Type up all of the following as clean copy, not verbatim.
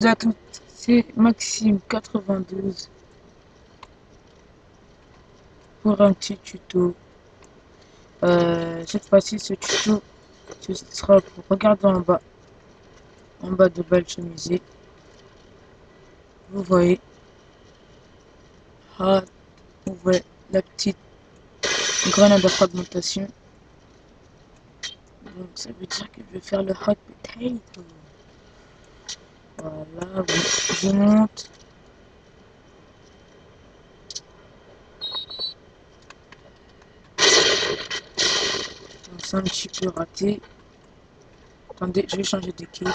Salut à toutes, c'est Maxime 92 pour un petit tuto. Cette fois-ci, ce tuto ce sera pour regarder en bas de bas du musée. Vous voyez, vous voyez la petite grenade de fragmentation. Donc ça veut dire que je vais faire le hot potato. Voilà, je monte. Donc c'est un petit peu raté. Attendez, je vais changer d'équipe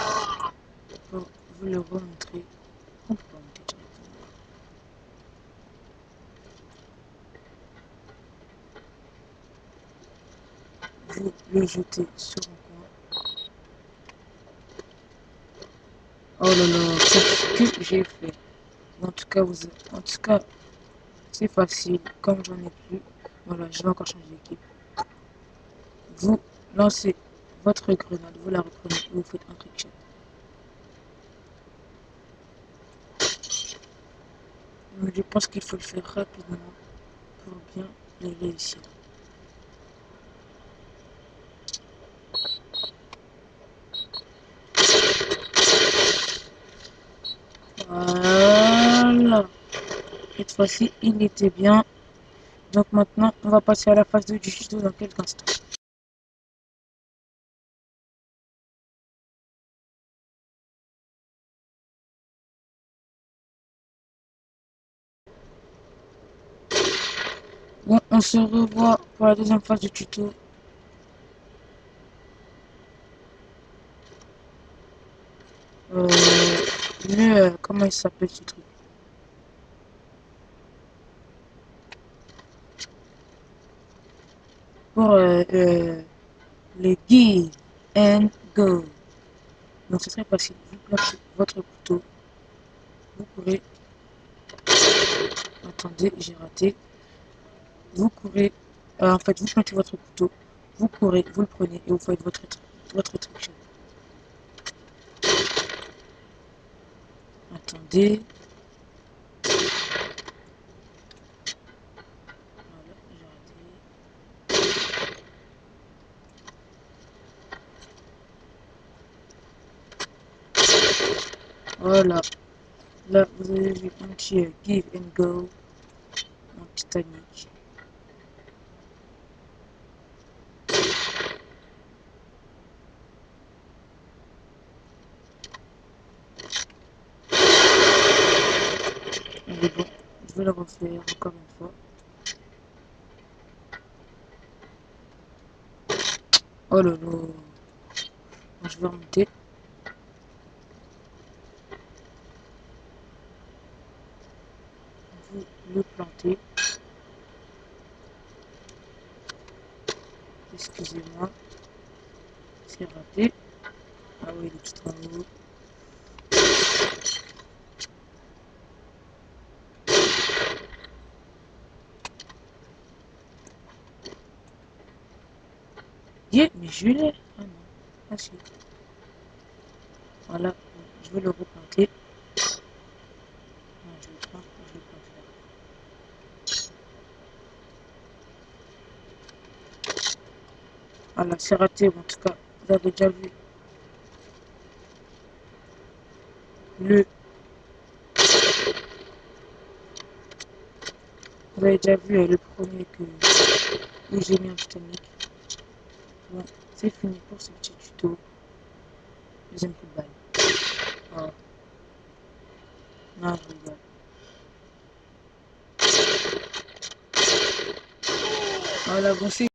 pour vous le remontrer. On peut remonter directement. Vous le jetez sur un coin. Oh là là, qu'est-ce que j'ai fait? En tout cas, c'est facile. Comme j'en ai plus, voilà, je vais encore changer d'équipe. Vous lancez votre grenade, vous la reprenez et vous faites un trick shot. Donc, je pense qu'il faut le faire rapidement pour bien les réussir. Voilà. Cette fois-ci, il était bien. Donc maintenant, on va passer à la phase 2 du tuto dans quelques instants. Bon, on se revoit pour la deuxième phase du tuto. Comment il s'appelle ce truc? Pour le give and go. Donc c'est très facile. Vous plantez votre couteau. Vous courez. Attendez, j'ai raté. Vous courez. En fait, vous plantez votre couteau. Vous courez, vous le prenez et vous faites votre trick shot. Attendez. Voilà, j'ai raté. Voilà. Là, vous avez vu un petit give and go en Titanic. Mais bon, je vais le refaire encore une fois. Oh là là. Bon, je vais remonter. Vous le plantez. Excusez-moi. C'est raté. Ah oui, il est tout en haut. Yeah, mais je l'ai. Ah non. Ah si. Voilà. Je vais le replanter. Non, je vais pas le faire. Voilà, c'est raté. En tout cas, vous avez déjà vu le. Vous avez déjà vu le premier que j'ai mis en Titanic. Bon, c'est fini pour ce petit tuto. Deuxième coup de balle. Oh. Non, je rigole. Voilà, bon, c'est